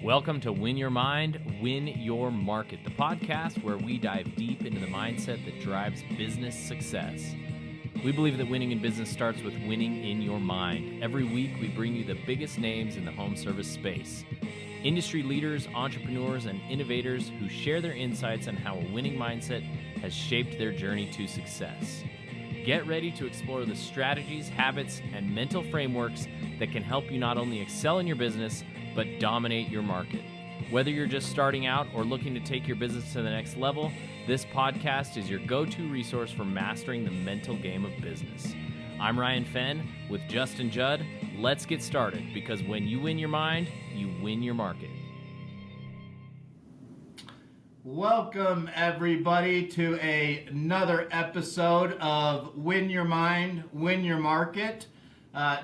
Welcome to Win Your Mind, Win Your Market, the podcast where we dive deep into the mindset that drives business success. We believe that winning in business starts with winning in your mind. Every week, we bring you the biggest names in the home service space. Industry leaders, entrepreneurs, and innovators who share their insights on how a winning mindset has shaped their journey to success. Get ready to explore the strategies, habits, and mental frameworks that can help you not only excel in your business, but dominate your market. Whether you're just starting out or looking to take your business to the next level, this podcast is your go-to resource for mastering the mental game of business. I'm Ryan Fenn with Justin Judd. Let's get started, because when you win your mind, you win your market. Welcome, everybody, to another episode of Win Your Mind, Win Your Market.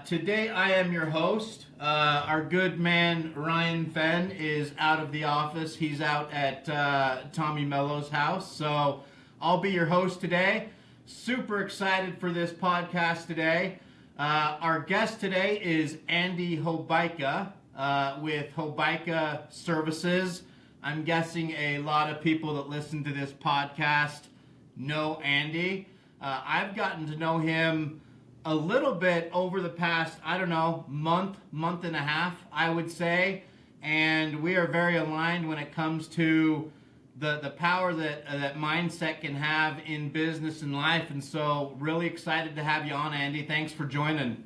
Today, I am your host. Our good man, Ryan Fenn, is out of the office. He's out at Tommy Mello's house, so I'll be your host today. Super excited for this podcast today. Our guest today is Andy Hobaica with Hobaica Services. I'm guessing a lot of people that listen to this podcast know Andy. I've gotten to know him a little bit over the past, month and a half, I would say. And we are very aligned when it comes to the power that mindset can have in business and life. And so really excited to have you on, Andy. Thanks for joining.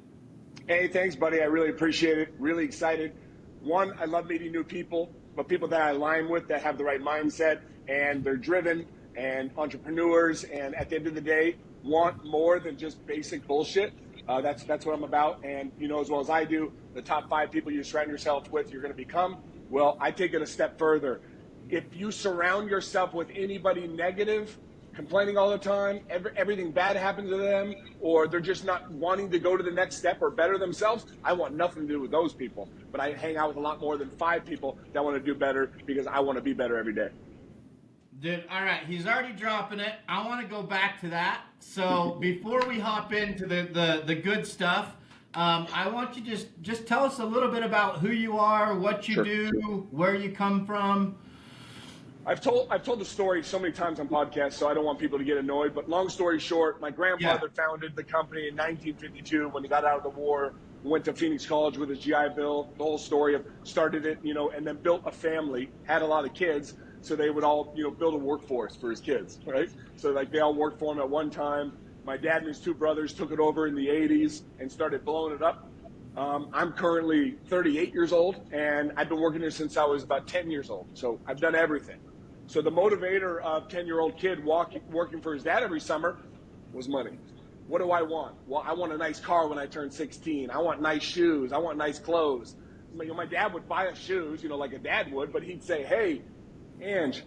Hey, thanks, buddy. I really appreciate it. Really excited. One, I love meeting new people, but people that I align with that have the right mindset and they're driven and entrepreneurs, and at the end of the day, want more than just basic bullshit. That's what I'm about. And you know as well as I do, the top 5 people you surround yourself with, you're going to become. Well, I take it a step further. If you surround yourself with anybody negative, complaining all the time, everything bad happens to them, or they're just not wanting to go to the next step or better themselves, I want nothing to do with those people. But I hang out with a lot more than 5 people that want to do better because I want to be better every day. Dude, all right, he's already dropping it. I want to go back to that. So before we hop into the good stuff, I want you to just tell us a little bit about who you are, what you do, where you come from. I've told the story so many times on podcasts, so I don't want people to get annoyed. But long story short, my grandfather founded the company in 1952 when he got out of the war, went to Phoenix College with his GI Bill, the whole story of started it, and then built a family, had a lot of kids. So they would all, build a workforce for his kids, right? So they all worked for him at one time. My dad and his 2 brothers took it over in the 80s and started blowing it up. I'm currently 38 years old, and I've been working here since I was about 10 years old. So I've done everything. So the motivator of 10-year-old kid working for his dad every summer was money. What do I want? Well, I want a nice car when I turn 16. I want nice shoes. I want nice clothes. My dad would buy us shoes, like a dad would, but he'd say, hey, Ange,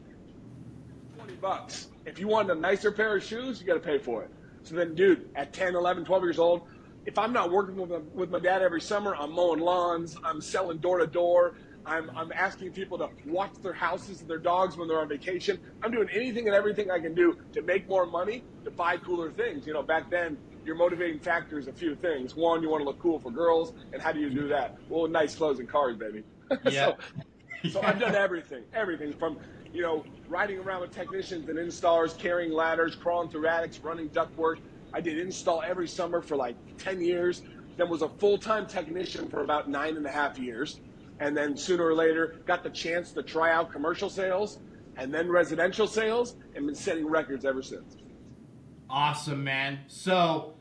$20. If you want a nicer pair of shoes, you got to pay for it. So then, dude, at 10, 11, 12 years old, if I'm not working with my dad every summer, I'm mowing lawns, I'm selling door to door, I'm asking people to watch their houses and their dogs when they're on vacation. I'm doing anything and everything I can do to make more money, to buy cooler things. Back then, your motivating factor is a few things. One, you want to look cool for girls, and how do you do that? Well, nice clothes and cars, baby. Yeah. So I've done everything from, riding around with technicians and installers, carrying ladders, crawling through attics, running ductwork. I did install every summer for like 10 years, then was a full-time technician for about 9.5 years. And then sooner or later got the chance to try out commercial sales and then residential sales, and been setting records ever since. Awesome, man. So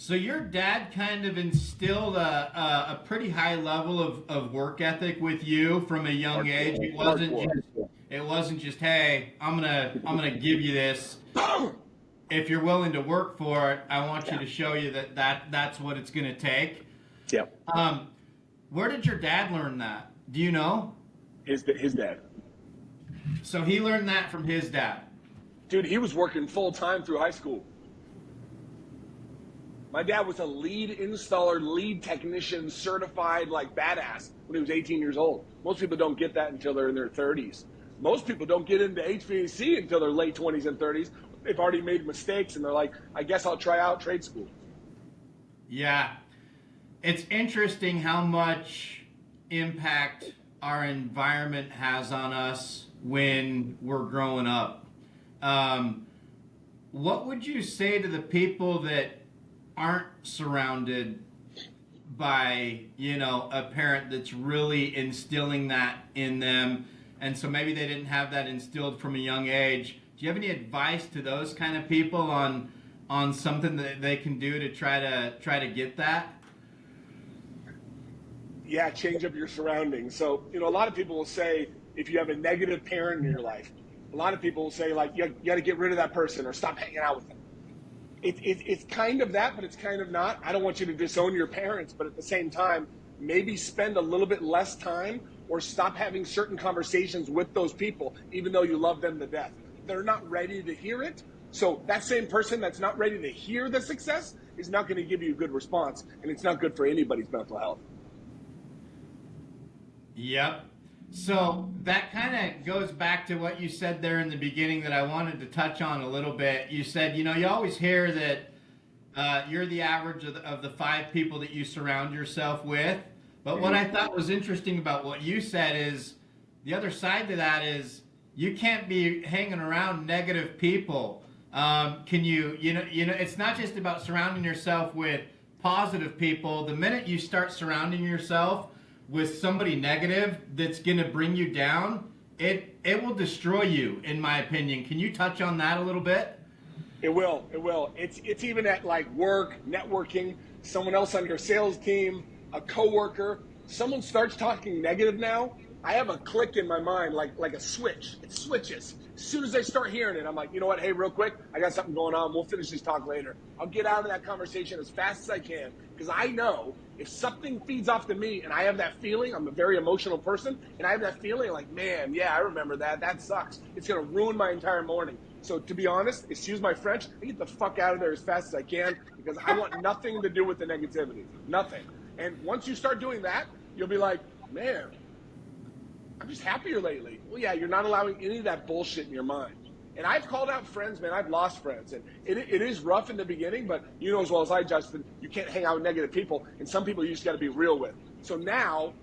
your dad kind of instilled a pretty high level of work ethic with you from a young age. It wasn't just hey, I'm gonna give you this. If you're willing to work for it, I want you to show you that's what it's gonna take. Yeah. Where did your dad learn that? Do you know? His dad. So he learned that from his dad. Dude, he was working full time through high school. My dad was a lead installer, lead technician, certified badass when he was 18 years old. Most people don't get that until they're in their 30s. Most people don't get into HVAC until their late 20s and 30s. They've already made mistakes and they're like, I guess I'll try out trade school. Yeah. It's interesting how much impact our environment has on us when we're growing up. What would you say to the people that aren't surrounded by, a parent that's really instilling that in them, and so maybe they didn't have that instilled from a young age? Do you have any advice to those kind of people on something that they can do to try to get that? Yeah, change up your surroundings. So, a lot of people will say, if you have a negative parent in your life, a lot of people will say, like, you got to get rid of that person or stop hanging out with them. It's kind of that, but it's kind of not. I don't want you to disown your parents, but at the same time, maybe spend a little bit less time or stop having certain conversations with those people, even though you love them to death. They're not ready to hear it. So that same person that's not ready to hear the success is not going to give you a good response, and it's not good for anybody's mental health. Yep. So that kind of goes back to what you said there in the beginning that I wanted to touch on a little bit. You said, you always hear that you're the average of the 5 people that you surround yourself with. But what I thought was interesting about what you said is the other side to that is you can't be hanging around negative people. Can you, it's not just about surrounding yourself with positive people. The minute you start surrounding yourself with somebody negative that's going to bring you down, it will destroy you, in my opinion. Can you touch on that a little bit? It will. It's even at like work, networking, someone else on your sales team, a coworker, someone starts talking negative now, I have a click in my mind, like a switch. It switches. As soon as I start hearing it, I'm like, you know what? Hey, real quick, I got something going on. We'll finish this talk later. I'll get out of that conversation as fast as I can, because I know if something feeds off to me and I have that feeling, I'm a very emotional person, and I have that feeling like, man, yeah, I remember that. That sucks. It's going to ruin my entire morning. So to be honest, excuse my French, I get the fuck out of there as fast as I can, because I want nothing to do with the negativity. Nothing. And once you start doing that, you'll be like, man, I'm just happier lately. Well, yeah, you're not allowing any of that bullshit in your mind. And I've called out friends, man. I've lost friends. And it is rough in the beginning, but you know as well as I, Justin, you can't hang out with negative people. And some people you just got to be real with. So now,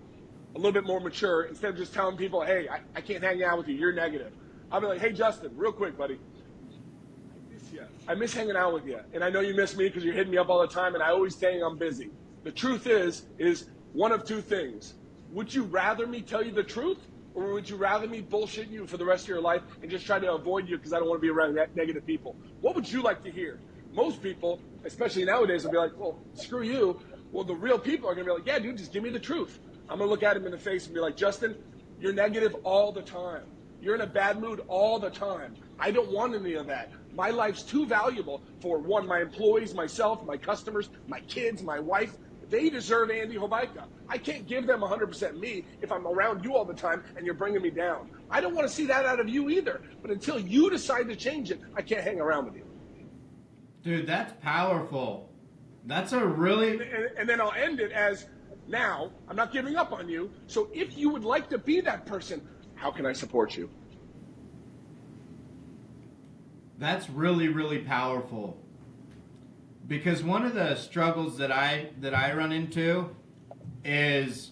a little bit more mature, instead of just telling people, hey, I can't hang out with you, you're negative. I'll be like, hey, Justin, real quick, buddy. I miss you. I miss hanging out with you. And I know you miss me because you're hitting me up all the time, and I always saying I'm busy. The truth is one of two things. Would you rather me tell you the truth, or would you rather me bullshit you for the rest of your life and just try to avoid you because I don't want to be around negative people? What would you like to hear? Most people, especially nowadays, will be like, well, screw you. Well, the real people are going to be like, yeah, dude, just give me the truth. I'm going to look at him in the face and be like, Justin, you're negative all the time. You're in a bad mood all the time. I don't want any of that. My life's too valuable for, one, my employees, myself, my customers, my kids, my wife. They deserve Andy Hobaica. I can't give them 100% me if I'm around you all the time and you're bringing me down. I don't want to see that out of you either. But until you decide to change it, I can't hang around with you. Dude, that's powerful. That's a really... And then I'll end it as, now, I'm not giving up on you. So if you would like to be that person, how can I support you? That's really, really powerful. Because one of the struggles that I run into is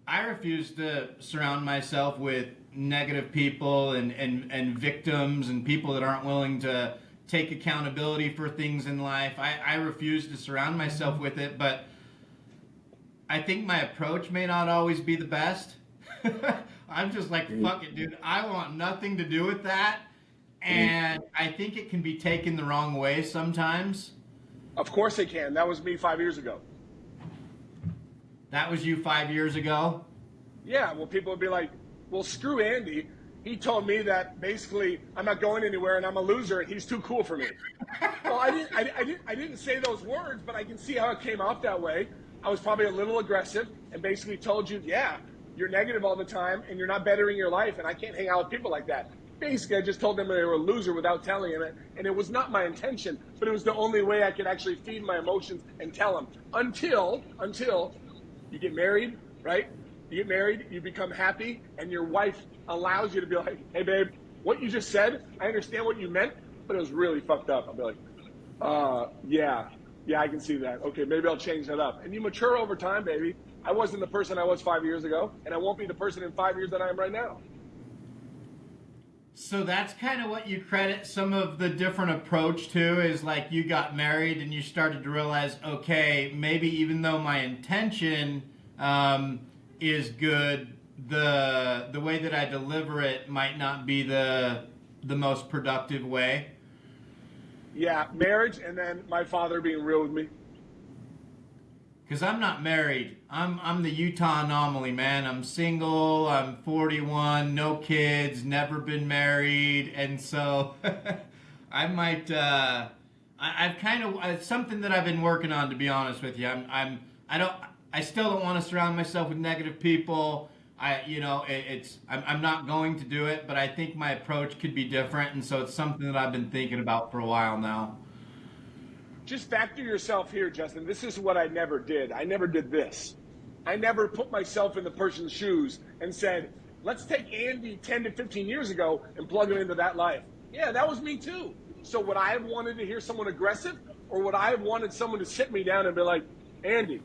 I refuse to surround myself with negative people and victims and people that aren't willing to take accountability for things in life. I refuse to surround myself with it, but I think my approach may not always be the best. I'm just like, fuck it, dude. I want nothing to do with that. And I think it can be taken the wrong way sometimes. Of course it can. That was me 5 years ago. That was you 5 years ago? Yeah, well, people would be like, well, screw Andy. He told me that basically I'm not going anywhere and I'm a loser and he's too cool for me. Well, I didn't say those words, but I can see how it came off that way. I was probably a little aggressive and basically told you, yeah, you're negative all the time and you're not bettering your life and I can't hang out with people like that. Basically, I just told them they were a loser without telling them it, and it was not my intention, but it was the only way I could actually feed my emotions and tell them. Until you get married, right? You get married, you become happy, and your wife allows you to be like, hey, babe, what you just said, I understand what you meant, but it was really fucked up. I'll be like, yeah, Yeah, I can see that. Okay, maybe I'll change that up. And you mature over time, baby. I wasn't the person I was 5 years ago, and I won't be the person in 5 years that I am right now. So that's kind of what you credit some of the different approach to, is like you got married and you started to realize, okay, maybe even though my intention is good, the way that I deliver it might not be the most productive way. Yeah, marriage, and then my father being real with me. Because I'm not married. I'm the Utah anomaly, man. I'm single. I'm 41, no kids, never been married, and so I might. I've kind of it's something that I've been working on, to be honest with you. I still don't want to surround myself with negative people. I'm not going to do it, but I think my approach could be different, and so it's something that I've been thinking about for a while now. Just factor yourself here, Justin. This is what I never did. I never did this. I never put myself in the person's shoes and said, let's take Andy 10 to 15 years ago and plug him into that life. Yeah, that was me too. So would I have wanted to hear someone aggressive, or would I have wanted someone to sit me down and be like, Andy,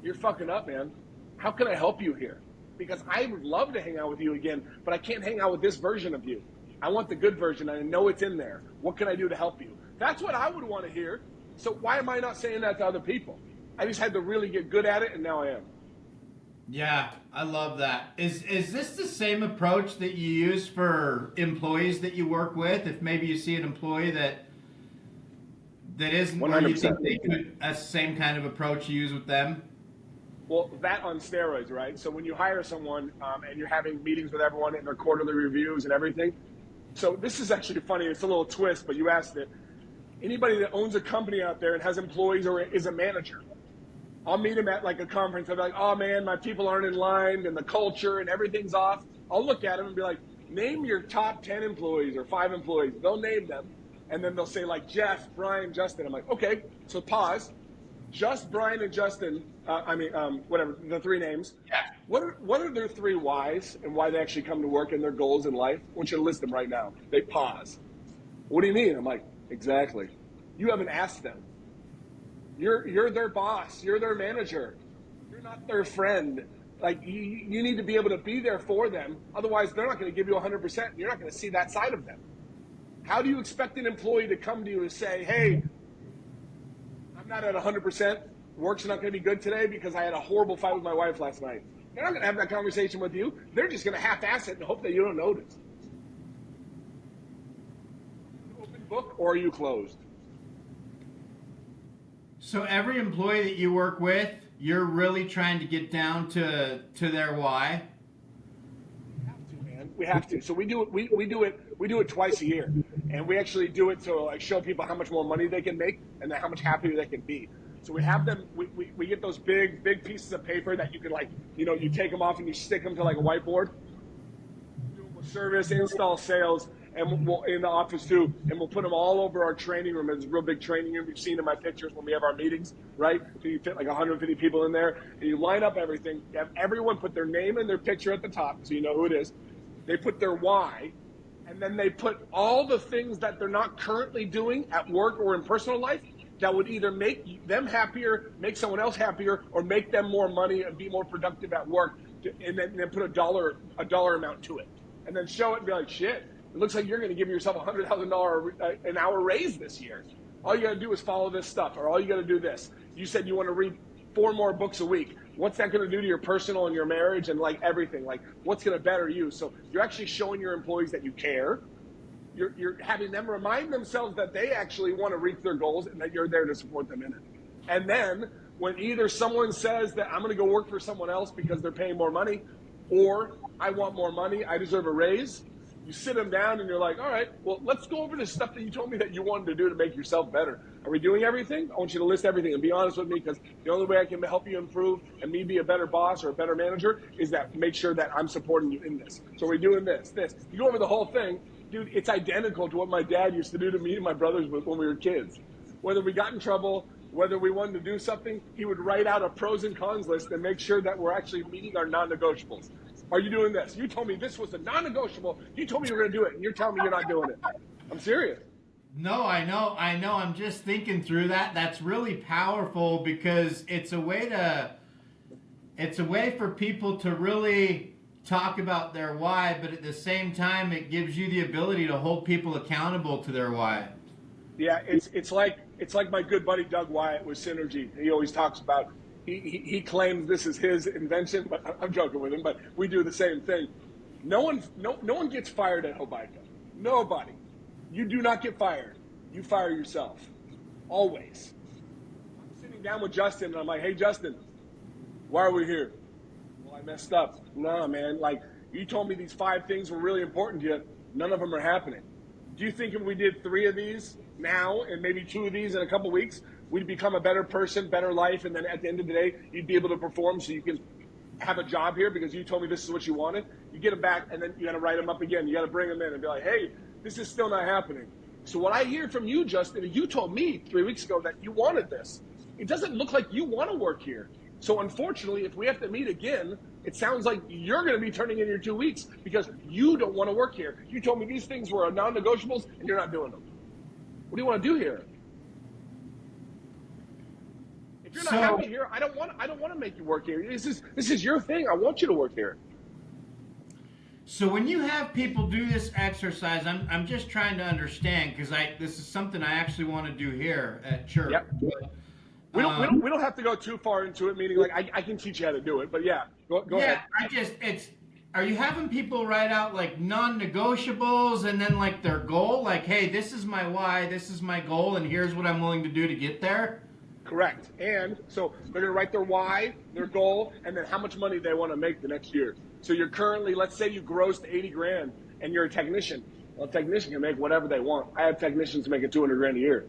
you're fucking up, man. How can I help you here? Because I would love to hang out with you again, but I can't hang out with this version of you. I want the good version. I know it's in there. What can I do to help you? That's what I would want to hear. So why am I not saying that to other people? I just had to really get good at it, and now I am. Yeah, I love that. Is this the same approach that you use for employees that you work with? If maybe you see an employee that isn't 100%. Where you think they could, that's the same kind of approach you use with them? Well, that on steroids, right? So when you hire someone and you're having meetings with everyone and their quarterly reviews and everything. So this is actually funny. It's a little twist, but you asked it. Anybody that owns a company out there and has employees or is a manager, I'll meet him at like a conference. I'll be like, oh man, my people aren't in line and the culture and everything's off. I'll look at him and be like, name your top 10 employees or 5 employees. They'll name them. And then they'll say like Jeff, Brian, Justin. I'm like, okay, so pause. Just Brian and Justin, whatever, the 3 names. Yeah. What are their 3 whys and why they actually come to work and their goals in life? I want you to list them right now. They pause. What do you mean? I'm like, exactly. You haven't asked them. You're their boss. You're their manager. You're not their friend. Like you need to be able to be there for them. Otherwise, they're not going to give you 100%. You're not going to see that side of them. How do you expect an employee to come to you and say, hey, I'm not at 100%. Work's not going to be good today because I had a horrible fight with my wife last night. They're not going to have that conversation with you. They're just going to half-ass it and hope that you don't notice. Open book, or are you closed? So every employee that you work with, you're really trying to get down to their why? We have to, man. We have to. So we do it twice a year. And we actually do it to like show people how much more money they can make and how much happier they can be. So we have them, we get those big pieces of paper that you can like, you take them off and you stick them to like a whiteboard. Do them with service, install, sales, and we'll in the office too. And we'll put them all over our training room. It's a real big training room. You've seen in my pictures when we have our meetings, right? So you fit like 150 people in there and you line up everything. You have everyone put their name and their picture at the top so you know who it is. They put their why. And then they put all the things that they're not currently doing at work or in personal life that would either make them happier, make someone else happier, or make them more money and be more productive at work. And then put a dollar amount to it. And then show it and be like, shit, it looks like you're going to give yourself a $100,000 an hour raise this year. All you got to do is follow this stuff, or all you got to do this. You said you want to read 4 more books a week. What's that going to do to your personal and your marriage and like everything? Like what's going to better you? So you're actually showing your employees that you care. You're having them remind themselves that they actually want to reach their goals and that you're there to support them in it. And then when either someone says that I'm going to go work for someone else because they're paying more money, or I want more money, I deserve a raise, you sit them down and you're like, all right, well, let's go over the stuff that you told me that you wanted to do to make yourself better. Are we doing everything? I want you to list everything and be honest with me, because the only way I can help you improve and me be a better boss or a better manager is that make sure that I'm supporting you in this. So we're doing this. You go over the whole thing, dude, it's identical to what my dad used to do to me and my brothers when we were kids. Whether we got in trouble, whether we wanted to do something, he would write out a pros and cons list and make sure that we're actually meeting our non-negotiables. Are you doing this? You told me this was a non-negotiable. You told me you were going to do it, and you're telling me you're not doing it. I'm serious. No, I know. I'm just thinking through that. That's really powerful because it's a way for people to really talk about their why, but at the same time, it gives you the ability to hold people accountable to their why. Yeah, it's like my good buddy Doug Wyatt with Synergy. He always talks about he claims this is his invention, but I'm joking with him. But we do the same thing. No one gets fired at Hobaica. Nobody. You do not get fired. You fire yourself. Always. I'm sitting down with Justin and I'm like, hey Justin, why are we here? Well, I messed up. No, man, like you told me these 5 things were really important to you. None of them are happening. Do you think if we did 3 of these now and maybe 2 of these in a couple weeks, we'd become a better person, better life, and then at the end of the day, you'd be able to perform so you can have a job here because you told me this is what you wanted? You get them back, and then you got to write them up again. You got to bring them in and be like, hey, this is still not happening. So what I hear from you, Justin, you told me 3 weeks ago that you wanted this. It doesn't look like you want to work here. So unfortunately, if we have to meet again, it sounds like you're going to be turning in your 2 weeks because you don't want to work here. You told me these things were non-negotiables, and you're not doing them. What do you want to do here? If you're not happy here, I don't want to make you work here. This is your thing. I want you to work here. So when you have people do this exercise, I'm just trying to understand because this is something I actually want to do here at CHIIRP. Yep. We don't have to go too far into it. Meaning, like I can teach you how to do it, but yeah, go ahead. Are you having people write out like non-negotiables and then like their goal? Like, hey, this is my why, this is my goal, and here's what I'm willing to do to get there? Correct. And so they're going to write their why, their goal, and then how much money they want to make the next year. So you're currently, let's say you grossed 80 grand and you're a technician. Well, a technician can make whatever they want. I have technicians making 200 grand a year.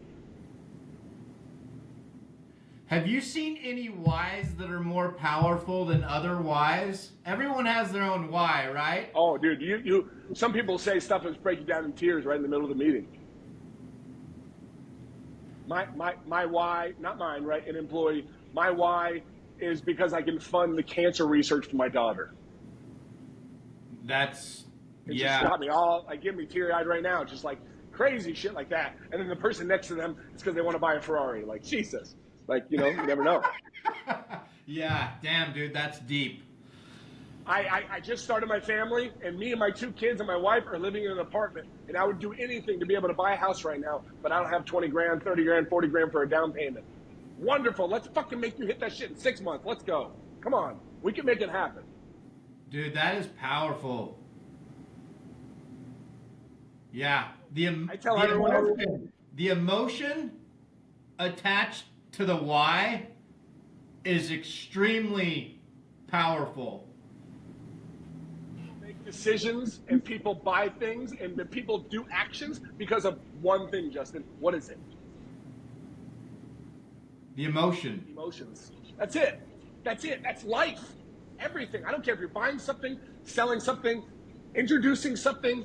Have you seen any whys that are more powerful than other whys? Everyone has their own why, right? Oh, dude, you. Some people say stuff that's breaking down in tears right in the middle of the meeting. My why, not mine, right? An employee. My why is because I can fund the cancer research for my daughter. That's It just got me all, like, give me teary-eyed right now, just like crazy shit like that. And then the person next to them, it's because they want to buy a Ferrari. Like, Jesus. Like, you never know. Yeah, damn, dude, that's deep. I just started my family, and me and my 2 kids and my wife are living in an apartment, and I would do anything to be able to buy a house right now, but I don't have 20 grand, 30 grand, 40 grand for a down payment. Wonderful. Let's fucking make you hit that shit in 6 months. Let's go. Come on. We can make it happen. Dude, that is powerful. Yeah. I tell everyone the emotion attached to the why is extremely powerful. Make decisions and people buy things and the people do actions because of one thing, Justin. What is it? The emotion. Emotions. That's it. That's life. Everything. I don't care if you're buying something, selling something, introducing something,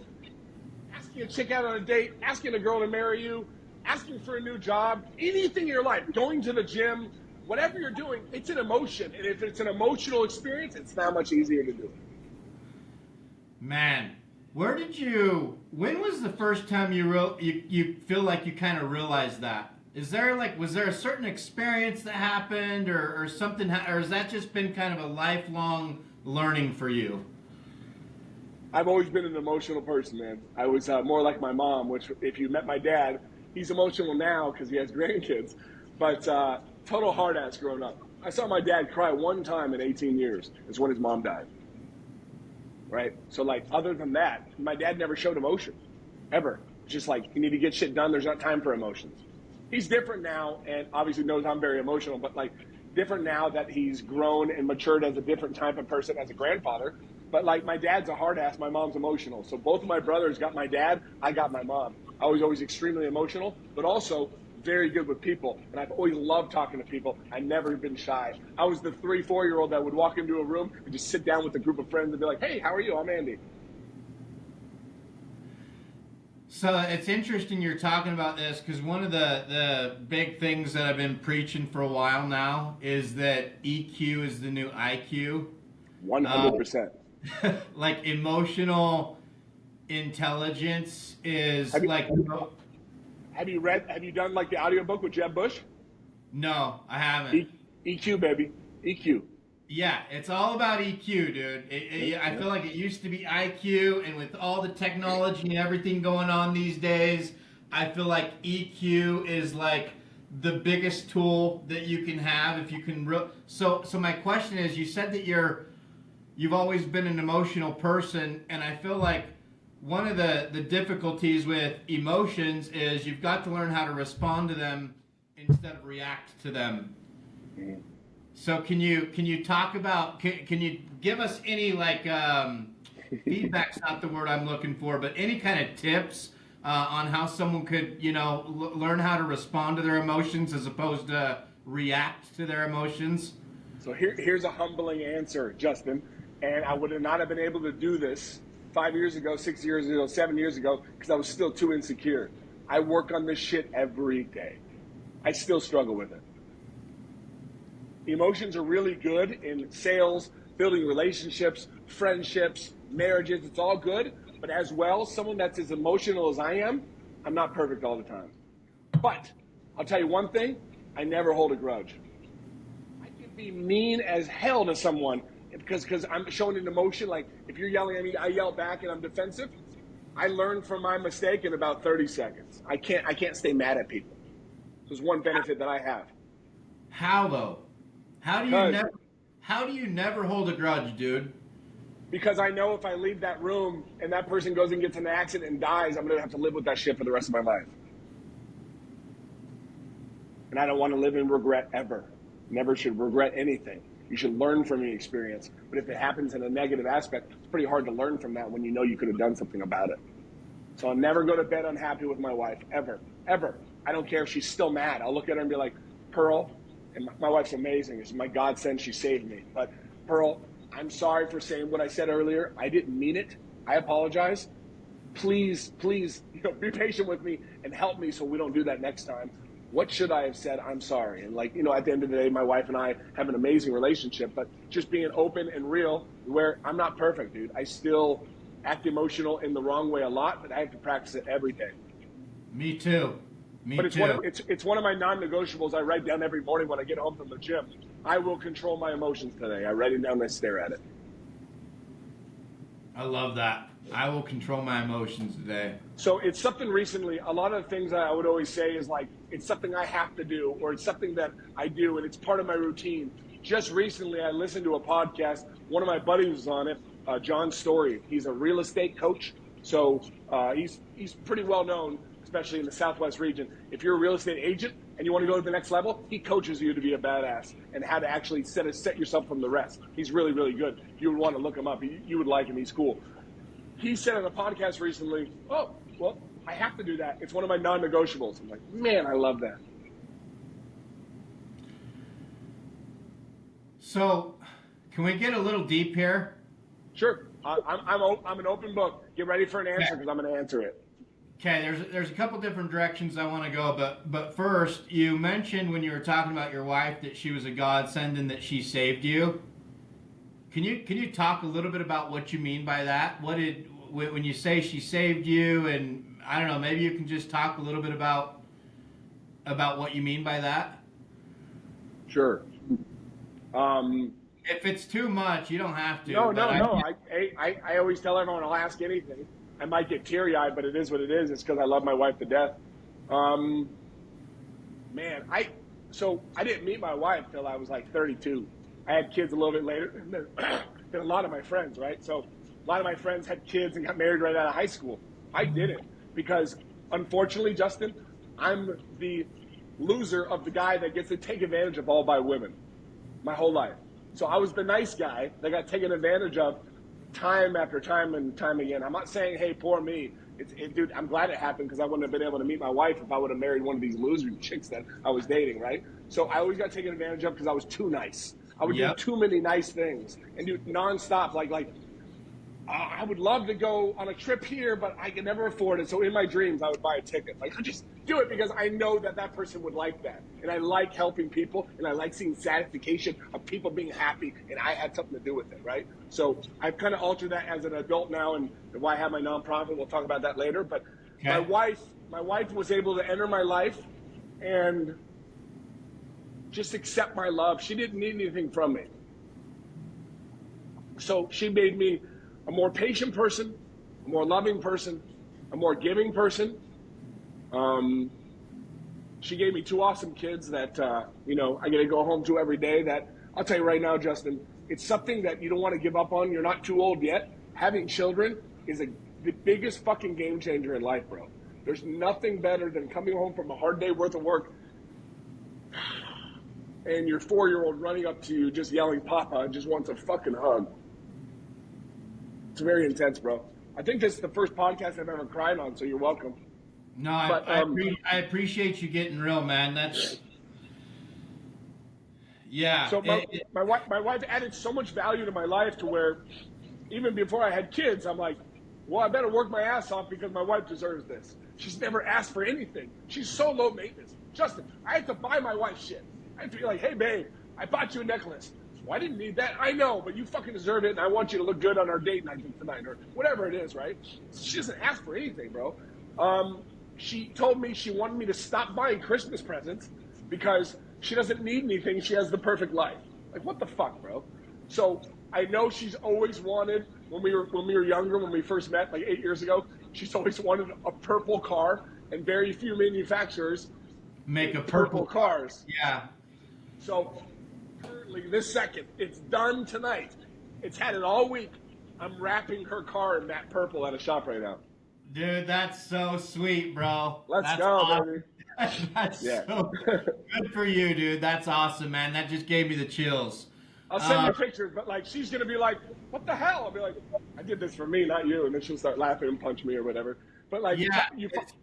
asking a chick out on a date, asking a girl to marry you, asking for a new job, anything in your life, going to the gym, whatever you're doing, it's an emotion. And if it's an emotional experience, it's that much easier to do. Man, when was the first time you feel like you kind of realized that? Was there a certain experience that happened or something, or has that just been kind of a lifelong learning for you? I've always been an emotional person, man. I was more like my mom, which if you met my dad, he's emotional now because he has grandkids, but total hard ass growing up. I saw my dad cry one time in 18 years. It's when his mom died. Right? So like, other than that, my dad never showed emotion, ever. Just like, you need to get shit done. There's not time for emotions. He's different now and obviously knows I'm very emotional, but like different now that he's grown and matured as a different type of person as a grandfather. But like, my dad's a hard ass, my mom's emotional. So both of my brothers got my dad, I got my mom. I was always extremely emotional, but also very good with people. And I've always loved talking to people. I've never been shy. I was the 3-4-year-old that would walk into a room and just sit down with a group of friends and be like, hey, how are you? I'm Andy. So it's interesting you're talking about this because one of the big things that I've been preaching for a while now is that EQ is the new IQ. 100%. Like emotional intelligence is Have Have you done like the audiobook with Jeb Bush? No, I haven't. EQ, baby. EQ. Yeah, it's all about EQ, dude. I feel like it used to be IQ, and with all the technology and everything going on these days, I feel like EQ is like the biggest tool that you can have if you can. So my question is, you said that you've always been an emotional person, and I feel like one of the difficulties with emotions is you've got to learn how to respond to them instead of react to them. Mm-hmm. So can you talk about, can you give us any like feedback's not the word I'm looking for, but any kind of tips on how someone could, learn how to respond to their emotions as opposed to react to their emotions? So here's a humbling answer, Justin. And I would not have been able to do this 5 years ago, 6 years ago, 7 years ago, because I was still too insecure. I work on this shit every day. I still struggle with it. Emotions are really good in sales, building relationships, friendships, marriages. It's all good. But as well, someone that's as emotional as I am, I'm not perfect all the time. But I'll tell you one thing, I never hold a grudge. I can be mean as hell to someone because I'm showing an emotion. Like if you're yelling at me, I yell back and I'm defensive. I learn from my mistake in about 30 seconds. I can't stay mad at people. There's one benefit that I have. How though? How do you never hold a grudge, dude? Because I know if I leave that room and that person goes and gets in an accident and dies, I'm going to have to live with that shit for the rest of my life. And I don't want to live in regret ever. Never should regret anything. You should learn from the experience. But if it happens in a negative aspect, it's pretty hard to learn from that when you know you could have done something about it. So I'll never go to bed unhappy with my wife, ever, ever. I don't care if she's still mad. I'll look at her and be like, Pearl, and my wife's amazing. It's my godsend. She saved me. But Pearl, I'm sorry for saying what I said earlier. I didn't mean it. I apologize. Please, be patient with me and help me so we don't do that next time. What should I have said? I'm sorry. And at the end of the day, my wife and I have an amazing relationship, but just being open and real where I'm not perfect, dude. I still act emotional in the wrong way a lot, but I have to practice it every day. Me too. It's one of my non-negotiables I write down every morning when I get home from the gym. I will control my emotions today. I write it down and I stare at it. I love that. I will control my emotions today. So it's something recently, a lot of the things I would always say is like, it's something I have to do, or it's something that I do, and it's part of my routine. Just recently, I listened to a podcast. One of my buddies was on it, John Story. He's a real estate coach. So he's pretty well known, especially in the Southwest region. If you're a real estate agent and you want to go to the next level, he coaches you to be a badass and how to actually set yourself from the rest. He's really, really good. You would want to look him up. You would like him. He's cool. He said on a podcast recently, oh, well, I have to do that. It's one of my non-negotiables. I'm like, man, I love that. So, can we get a little deep here? Sure. I'm an open book. Get ready for an answer because I'm going to answer it. Okay, there's a couple different directions I want to go, but first, you mentioned when you were talking about your wife that she was a godsend and that she saved you. Can you talk a little bit about what you mean by that? When you say she saved you, and I don't know, maybe you can just talk a little bit about what you mean by that? Sure. If it's too much, you don't have to. No. I always tell everyone I'll ask anything. I might get teary-eyed, but it is what it is. It's because I love my wife to death. So I didn't meet my wife till I was like 32. I had kids a little bit later than a lot of my friends, right? So a lot of my friends had kids and got married right out of high school. I didn't because, unfortunately, Justin, I'm the loser of the guy that gets to take advantage of all by women my whole life. So I was the nice guy that got taken advantage of time after time and time again. I'm not saying, hey, poor me. Dude, I'm glad it happened because I wouldn't have been able to meet my wife if I would have married one of these loser chicks that I was dating, right? So I always got taken advantage of because I was too nice. I would do too many nice things and do nonstop. I would love to go on a trip here, but I could never afford it. So in my dreams, I would buy a ticket. I just do it because I know that person would like that. And I like helping people, and I like seeing satisfaction of people being happy, and I had something to do with it, right? So I've kind of altered that as an adult now, and why I have my nonprofit. We'll talk about that later. But Okay. My wife was able to enter my life and just accept my love. She didn't need anything from me. So she made me a more patient person, a more loving person, a more giving person. She gave me 2 awesome kids that, I get to go home to every day. That I'll tell you right now, Justin, it's something that you don't want to give up on. You're not too old yet. Having children is the biggest fucking game changer in life, bro. There's nothing better than coming home from a hard day worth of work and your 4-year-old running up to you just yelling Papa and just wants a fucking hug. It's very intense, bro. I think this is the first podcast I've ever cried on, so you're welcome. No, I appreciate you getting real, man. That's yeah. So my wife added so much value to my life to where even before I had kids, I'm like, well, I better work my ass off because my wife deserves this. She's never asked for anything. She's so low maintenance. Justin, I have to buy my wife shit. I have to be like, hey, babe, I bought you a necklace. Well, I didn't need that. I know, but you fucking deserve it, and I want you to look good on our date night tonight, or whatever it is, right? She doesn't ask for anything, bro. She told me she wanted me to stop buying Christmas presents because she doesn't need anything. She has the perfect life. Like, what the fuck, bro? So I know she's always wanted, when we were younger, when we first met, like 8 years ago, she's always wanted a purple car, and very few manufacturers make a purple cars. Yeah. So currently, this second, it's done tonight. It's had it all week. I'm wrapping her car in that purple at a shop right now. Dude, that's so sweet, bro. Let's go, awesome. baby. That's Yeah. so good for you, dude. That's awesome, man. That just gave me the chills. I'll send you pictures, but like she's gonna be like, "What the hell?" I'll be like, "I did this for me, not you," and then she'll start laughing and punch me or whatever. But like, Yeah.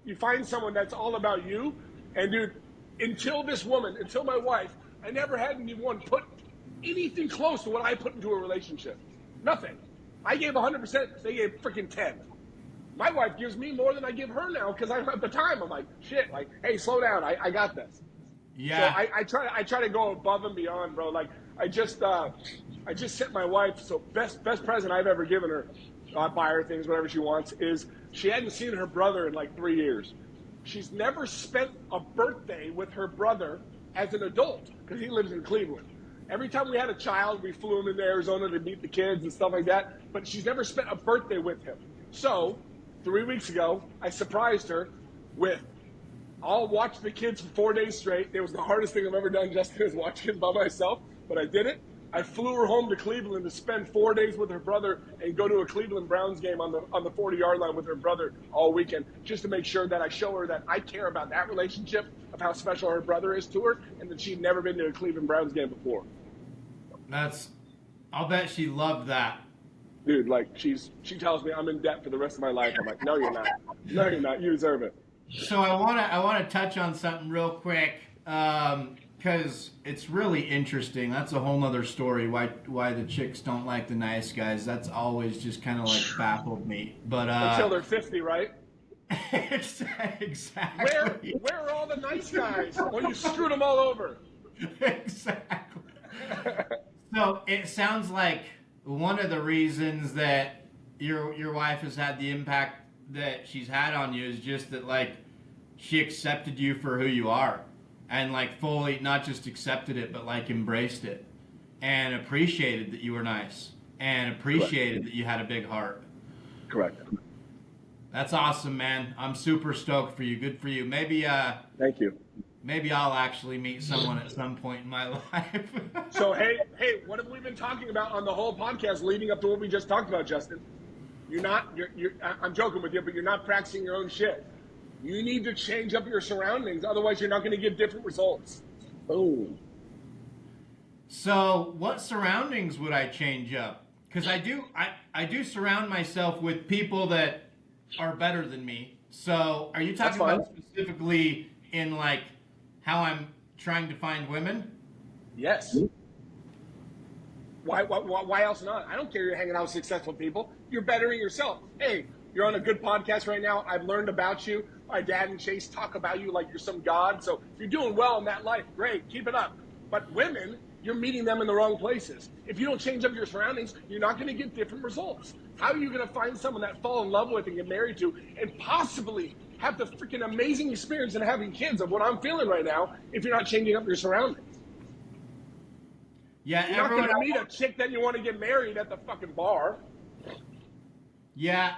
you find someone that's all about you, and dude, until my wife, I never had anyone put anything close to what I put into a relationship. Nothing. I gave 100%. They gave freaking 10. My wife gives me more than I give her now because I don't have the time. I'm like, shit. Like, hey, slow down. I got this. Yeah. So I try to go above and beyond, bro. Like I just sent my wife. So best present I've ever given her. I buy her things, whatever she wants. Is she hadn't seen her brother in like 3 years. She's never spent a birthday with her brother as an adult because he lives in Cleveland. Every time we had a child, we flew him into Arizona to meet the kids and stuff like that. But she's never spent a birthday with him. So 3 weeks ago, I surprised her with, I'll watch the kids for 4 days straight. It was the hardest thing I've ever done, Justin, is watching it by myself, but I did it. I flew her home to Cleveland to spend 4 days with her brother and go to a Cleveland Browns game on the 40-yard line with her brother all weekend, just to make sure that I show her that I care about that relationship, of how special her brother is to her, and that she'd never been to a Cleveland Browns game before. I'll bet she loved that. Dude, like, she tells me I'm in debt for the rest of my life. I'm like, no, you're not. No, you're not. You deserve it. So I wanna touch on something real quick, because it's really interesting. That's a whole nother story. Why the chicks don't like the nice guys. That's always just kind of like baffled me. But until they're 50, right? Exactly. Where are all the nice guys? Well, you screwed them all over. Exactly. So it sounds like one of the reasons that your wife has had the impact that she's had on you is just that, like, she accepted you for who you are, and like fully not just accepted it, but like embraced it and appreciated that you were nice and appreciated that you had a big heart. Correct. That's awesome, man. I'm super stoked for you. Good for you. Maybe thank you. Maybe I'll actually meet someone at some point in my life. So, hey, what have we been talking about on the whole podcast leading up to what we just talked about, Justin? I'm joking with you, but you're not practicing your own shit. You need to change up your surroundings. Otherwise, you're not going to get different results. Boom. So what surroundings would I change up? Because I do surround myself with people that are better than me. So are you talking about specifically in like how I'm trying to find women? Yes. Why else not? I don't care you're hanging out with successful people. You're bettering yourself. Hey, you're on a good podcast right now. I've learned about you. My dad and Chase talk about you like you're some god. So if you're doing well in that life, great. Keep it up. But women, you're meeting them in the wrong places. If you don't change up your surroundings, you're not going to get different results. How are you going to find someone that fall in love with and get married to and possibly have the freaking amazing experience in having kids of what I'm feeling right now if you're not changing up your surroundings. Yeah, you're not going to meet a chick that you want to get married at the fucking bar. Yeah,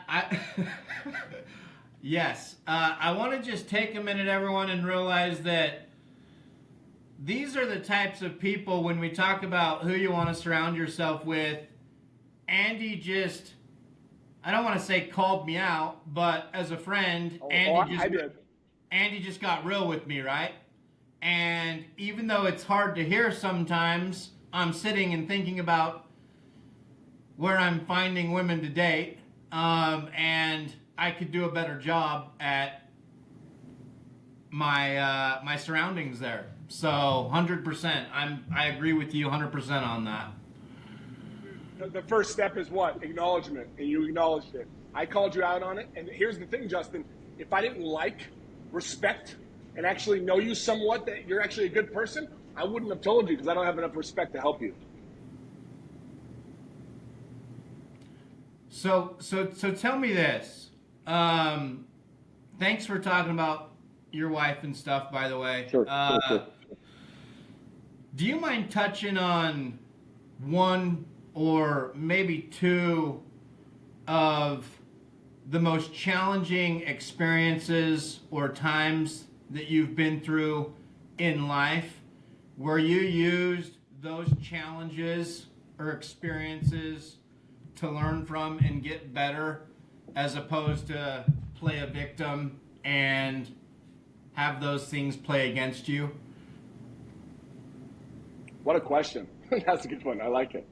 yes. I want to just take a minute, everyone, and realize that these are the types of people, when we talk about who you want to surround yourself with, Andy just, I don't want to say called me out, but as a friend, Andy just got real with me, right? And even though it's hard to hear sometimes, I'm sitting and thinking about where I'm finding women to date, and I could do a better job at my surroundings there. So 100%, I agree with you 100% on that. The first step is what? Acknowledgement, and you acknowledged it. I called you out on it, and here's the thing, Justin. If I didn't respect, and actually know you somewhat, that you're actually a good person, I wouldn't have told you because I don't have enough respect to help you. So tell me this. Thanks for talking about your wife and stuff, by the way. Sure. Do you mind touching on one or maybe two of the most challenging experiences or times that you've been through in life where you used those challenges or experiences to learn from and get better, as opposed to play a victim and have those things play against you? What a question. That's a good one. I like it.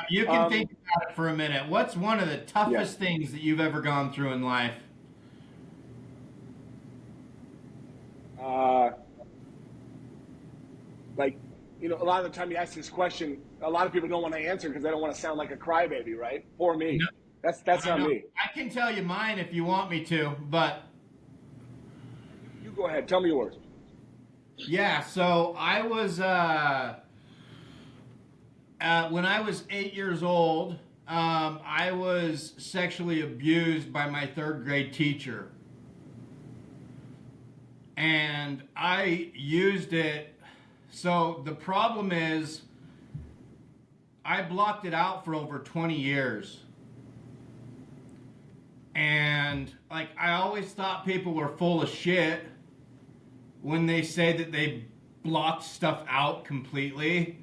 You can think about it for a minute. What's one of the toughest things that you've ever gone through in life? A lot of the time you ask this question, a lot of people don't want to answer because they don't want to sound like a crybaby, right? Poor me. No. That's not me. I can tell you mine if you want me to, but you go ahead. Tell me yours. Yeah, so I was when I was 8 years old, I was sexually abused by my third grade teacher. And I used it. So the problem is I blocked it out for over 20 years. And I always thought people were full of shit when they say that they blocked stuff out completely.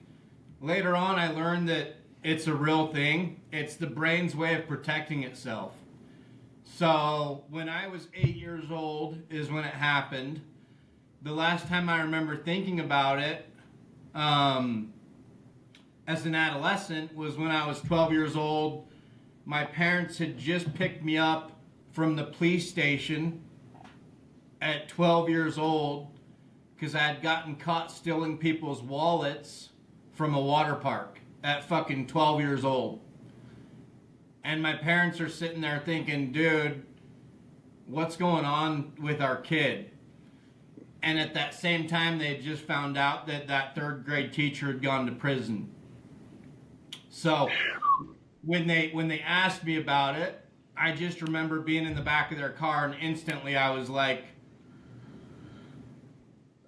Later on, I learned that it's a real thing. It's the brain's way of protecting itself. So when I was 8 years old is when it happened. The last time I remember thinking about it as an adolescent was when I was 12 years old. My parents had just picked me up from the police station at 12 years old because I had gotten caught stealing people's wallets from a water park at fucking 12 years old. And my parents are sitting there thinking, dude, what's going on with our kid? And at that same time, they had just found out that that third grade teacher had gone to prison. So when they asked me about it, I just remember being in the back of their car, and instantly I was like,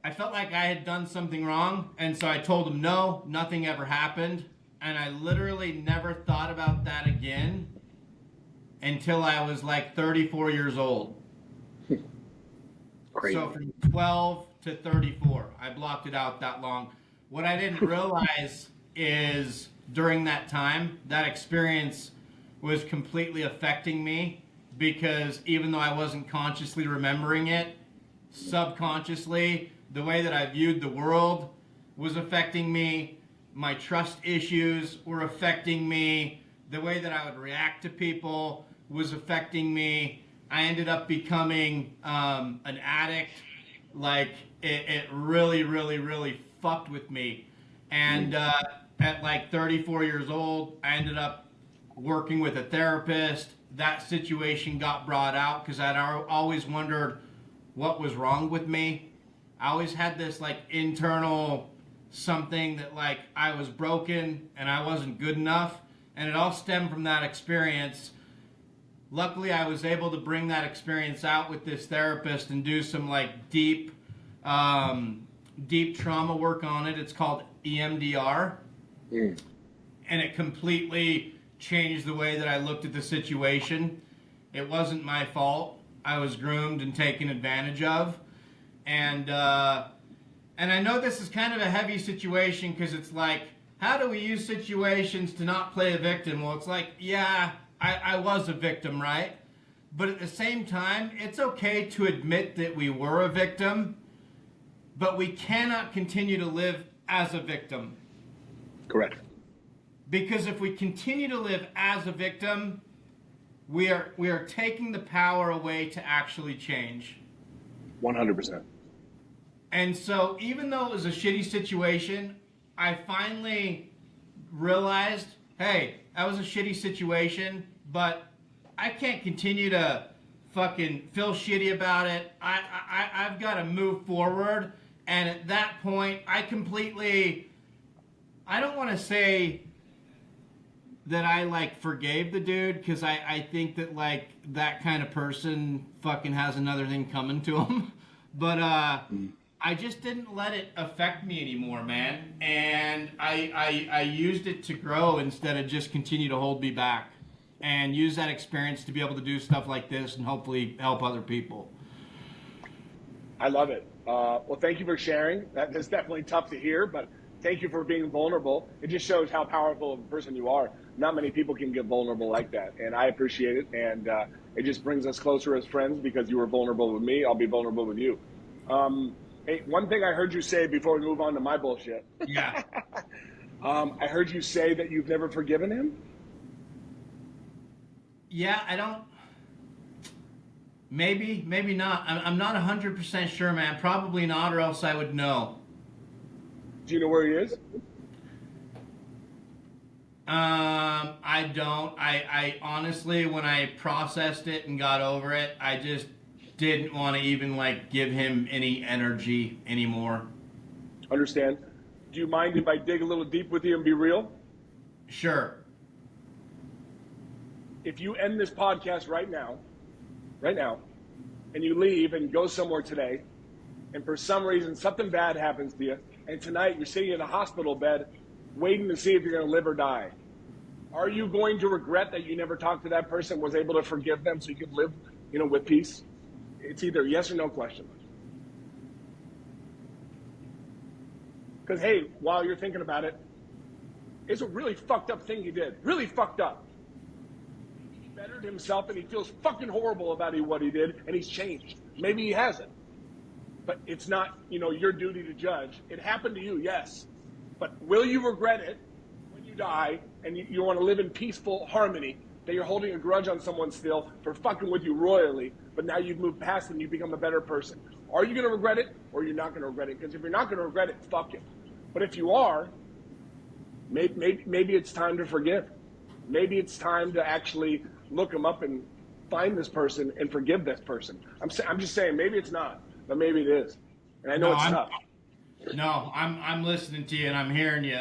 I felt like I had done something wrong. And so I told them, no, nothing ever happened. And I literally never thought about that again until I was 34 years old. Crazy. So from 12 to 34, I blocked it out that long. What I didn't realize is during that time, that experience was completely affecting me, because even though I wasn't consciously remembering it, subconsciously, the way that I viewed the world was affecting me. My trust issues were affecting me. The way that I would react to people was affecting me. I ended up becoming an addict. It really, really, really fucked with me. And at 34 years old, I ended up working with a therapist. That situation got brought out because I'd always wondered what was wrong with me. I always had this internal something that I was broken and I wasn't good enough. And it all stemmed from that experience. luckily I was able to bring that experience out with this therapist and do some like deep trauma work on it. It's called EMDR. And it completely changed the way that I looked at the situation. It wasn't my fault. I was groomed and taken advantage of. And I know this is kind of a heavy situation because it's like, how do we use situations to not play a victim? Well, it's like, yeah, I was a victim, right? But at the same time, it's okay to admit that we were a victim, but we cannot continue to live as a victim. Correct. Because if we continue to live as a victim, we are taking the power away to actually change. 100%. And so even though it was a shitty situation, I finally realized, hey, that was a shitty situation, but I can't continue to fucking feel shitty about it. I've got to move forward. And at that point, I don't want to say that I like forgave the dude, because I think that like that kind of person fucking has another thing coming to him. But I just didn't let it affect me anymore, man. And I used it to grow instead of just continue to hold me back, and use that experience to be able to do stuff like this and hopefully help other people. I love it. Well, thank you for sharing. That's definitely tough to hear, but thank you for being vulnerable. It just shows how powerful of a person you are. Not many people can get vulnerable like that, and I appreciate it. And it just brings us closer as friends because you were vulnerable with me. I'll be vulnerable with you. Hey, one thing I heard you say before we move on to my bullshit. Yeah. I heard you say that you've never forgiven him. Yeah, I don't. Maybe not. I'm not 100% sure, man. Probably not, or else I would know. Do you know where he is? I don't. I honestly, when I processed it and got over it, I just didn't want to even like give him any energy anymore. Understand. Do you mind if I dig a little deep with you and be real? Sure. If you end this podcast right now, and you leave and go somewhere today, and for some reason something bad happens to you, and tonight you're sitting in a hospital bed waiting to see if you're going to live or die, are you going to regret that you never talked to that person, was able to forgive them so you could live, with peace? It's either yes or no question. Because, hey, while you're thinking about it, it's a really fucked up thing he did. Really fucked up. He bettered himself and he feels fucking horrible about what he did, and he's changed. Maybe he hasn't. But it's not, your duty to judge. It happened to you, yes. But will you regret it when you die and you want to live in peaceful harmony, that you're holding a grudge on someone still for fucking with you royally, but now you've moved past it and you've become a better person? Are you going to regret it, or you're not going to regret it? Because if you're not going to regret it, fuck it. But if you are, maybe it's time to forgive. Maybe it's time to actually look him up and find this person and forgive this person. I'm just saying, maybe it's not, but maybe it is. And I know it's tough. No, I'm listening to you and I'm hearing you.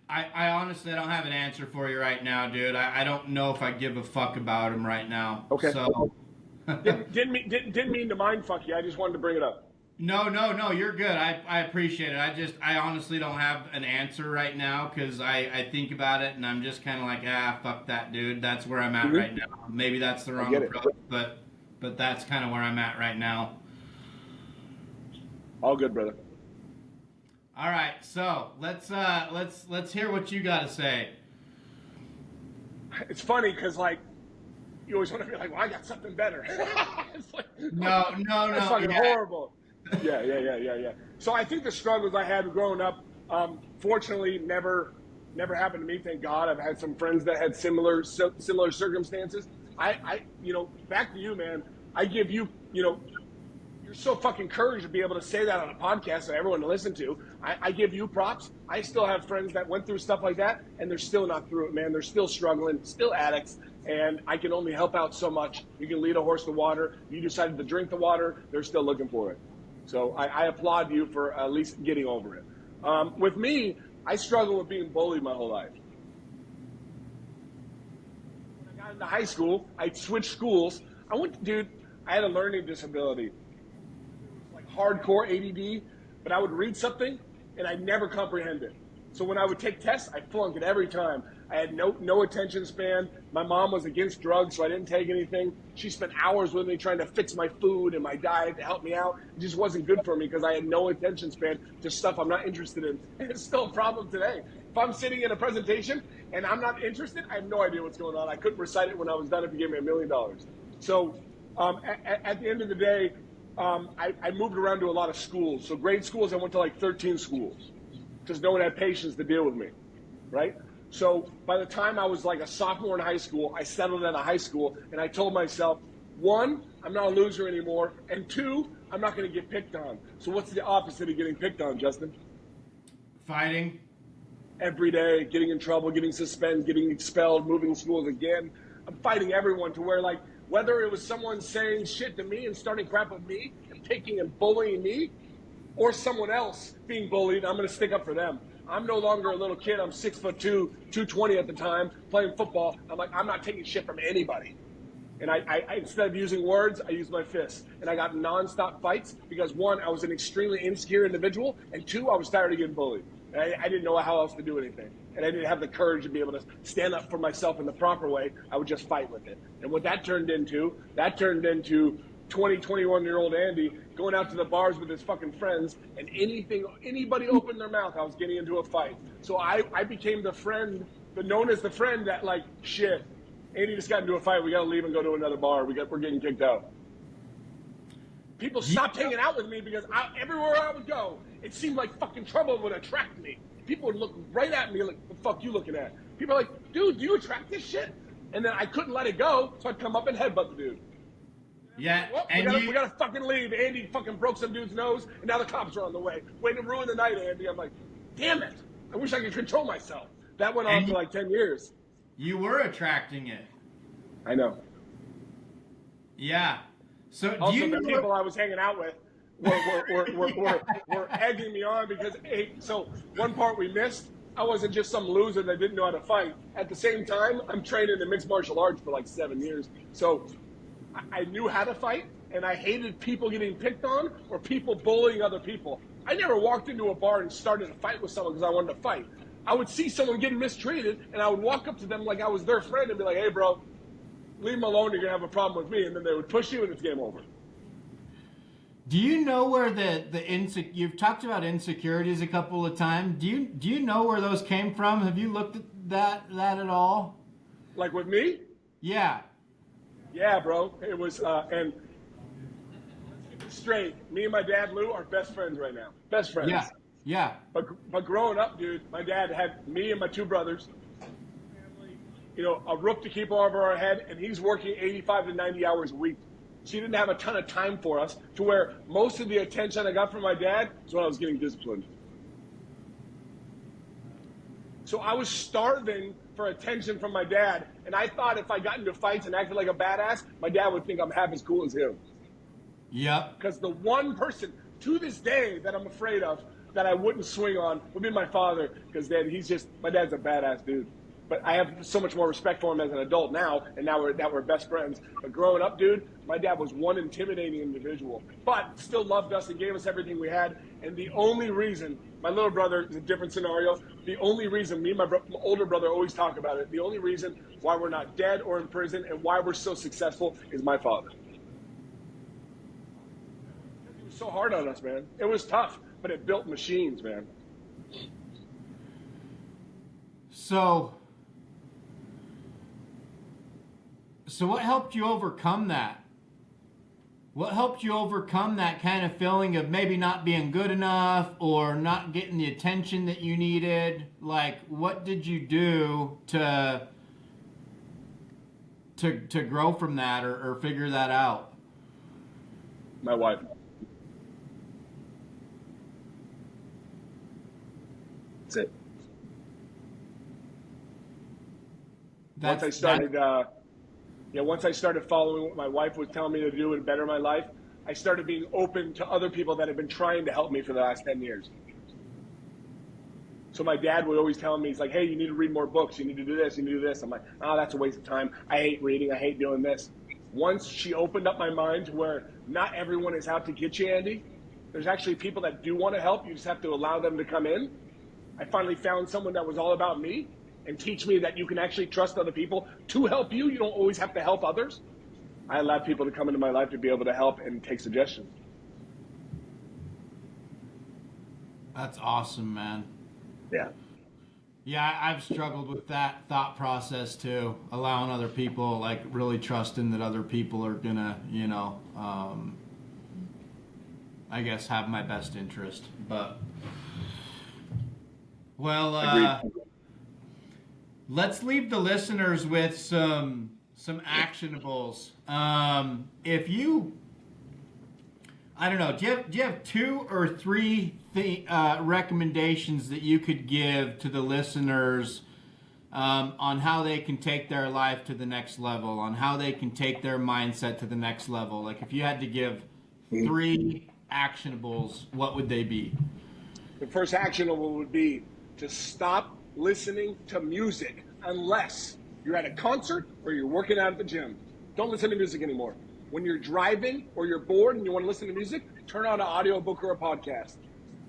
I honestly don't have an answer for you right now, dude. I don't know if I give a fuck about him right now. Okay. So didn't mean to mind fuck you. I just wanted to bring it up. No, you're good. I appreciate it. I honestly don't have an answer right now because I think about it and I'm just kind of like, fuck that, dude. That's where I'm at right now. Maybe that's the wrong approach, but that's kind of where I'm at right now. All good, brother. All right, so let's hear what you got to say. It's funny because you always want to be like, well, I got something better. It's like, no. That's fucking horrible. Yeah. So I think the struggles I had growing up, fortunately, never happened to me. Thank God. I've had some friends that had similar circumstances. I back to you, man. I give you, you're so fucking courage to be able to say that on a podcast for everyone to listen to. I give you props. I still have friends that went through stuff like that, and they're still not through it, man. They're still struggling, still addicts. And I can only help out so much. You can lead a horse to water. You decided to drink the water. They're still looking for it. So I applaud you for at least getting over it. With me, I struggle with being bullied my whole life. What I I got into high school. I switched schools. I had a learning disability. It was like hardcore ADD, but I would read something and I'd never comprehend it. So when I would take tests, I flunked it every time. I had no attention span. My mom was against drugs, so I didn't take anything. She spent hours with me trying to fix my food and my diet to help me out. It just wasn't good for me because I had no attention span to stuff I'm not interested in. And it's still a problem today. If I'm sitting in a presentation and I'm not interested, I have no idea what's going on. I couldn't recite it when I was done if you gave me $1 million. So at the end of the day, I moved around to a lot of schools. So grade schools, I went to like 13 schools because no one had patience to deal with me, right? So by the time I was like a sophomore in high school, I settled at a high school, and I told myself, 1, I'm not a loser anymore, and 2, I'm not going to get picked on. So what's the opposite of getting picked on, Justin? Fighting. Every day, getting in trouble, getting suspended, getting expelled, moving schools again. I'm fighting everyone to where, like, whether it was someone saying shit to me and starting crap with me and picking and bullying me, or someone else being bullied, I'm going to stick up for them. I'm no longer a little kid. I'm 6'2", 220 at the time, playing football. I'm like, I'm not taking shit from anybody. And I instead of using words, I used my fists. And I got nonstop fights because 1, I was an extremely insecure individual, and 2, I was tired of getting bullied. And I didn't know how else to do anything. And I didn't have the courage to be able to stand up for myself in the proper way. I would just fight with it. And what that turned into 20, 21-year-old Andy going out to the bars with his fucking friends, and anybody opened their mouth, I was getting into a fight. So I became the friend, known as the friend that, like, shit, Andy just got into a fight, we gotta leave and go to another bar, we're getting kicked out. People stopped hanging out with me because everywhere I would go, it seemed like fucking trouble would attract me. People would look right at me like, the fuck you looking at? People are like, dude, do you attract this shit? And then I couldn't let it go, so I'd come up and headbutt the dude. Yeah, well, we gotta fucking leave. Andy fucking broke some dude's nose, and now the cops are on the way. Way to ruin the night, Andy. I'm like, damn it. I wish I could control myself. That went on for like 10 years. You were attracting it. I know. Yeah. So also, the people I was hanging out with were egging me on because, so one part we missed, I wasn't just some loser that didn't know how to fight. At the same time, I'm training in mixed martial arts for like 7 years. So I knew how to fight, and I hated people getting picked on or people bullying other people. I never walked into a bar and started a fight with someone because I wanted to fight. I would see someone getting mistreated, and I would walk up to them like I was their friend and be like, hey, bro, leave them alone, you're going to have a problem with me. And then they would push you, and it's game over. Do you know where you've talked about insecurities a couple of times. Do you know where those came from? Have you looked at that at all? Like with me? Yeah. Yeah, bro. It was, and straight, me and my dad, Lou, are best friends right now. Best friends. Yeah. Yeah. But growing up, dude, my dad had me and my 2 brothers, family, a roof to keep over our head, and he's working 85 to 90 hours a week. So he didn't have a ton of time for us, to where most of the attention I got from my dad was when I was getting disciplined. So I was starving for attention from my dad, and I thought if I got into fights and acted like a badass, my dad would think I'm half as cool as him. Yep. Because the one person to this day that I'm afraid of that I wouldn't swing on would be my father, because my dad's a badass dude. But I have so much more respect for him as an adult now, and now we're best friends. But growing up, dude, my dad was one intimidating individual, but still loved us and gave us everything we had. And the only reason, my little brother is a different scenario, the only reason, me and my older brother always talk about it, the only reason why we're not dead or in prison and why we're so successful is my father. He was so hard on us, man. It was tough, but it built machines, man. So what helped you overcome that? What helped you overcome that kind of feeling of maybe not being good enough or not getting the attention that you needed? Like, what did you do to grow from that or figure that out? My wife. That's it. Once I started following what my wife was telling me to do and better my life, I started being open to other people that have been trying to help me for the last 10 years. So my dad would always tell me, he's like, hey, you need to read more books. You need to do this. You need to do this. I'm like, oh, that's a waste of time. I hate reading. I hate doing this. Once she opened up my mind to where not everyone is out to get you, Andy. There's actually people that do want to help. You just have to allow them to come in. I finally found someone that was all about me and teach me that you can actually trust other people to help you. You don't always have to help others. I allowed people to come into my life to be able to help and take suggestions. That's awesome, man. Yeah. Yeah, I've struggled with that thought process too. Allowing other people, like really trusting that other people are gonna, I guess have my best interest. But, well, let's leave the listeners with some actionables. If you, I don't know, do you have 2 or 3 recommendations that you could give to the listeners on how they can take their life to the next level, on how they can take their mindset to the next level? Like if you had to give 3 actionables, what would they be? The first actionable would be to stop listening to music unless you're at a concert or you're working out at the gym. Don't listen to music anymore. When you're driving or you're bored and you want to listen to music, turn on an audiobook or a podcast.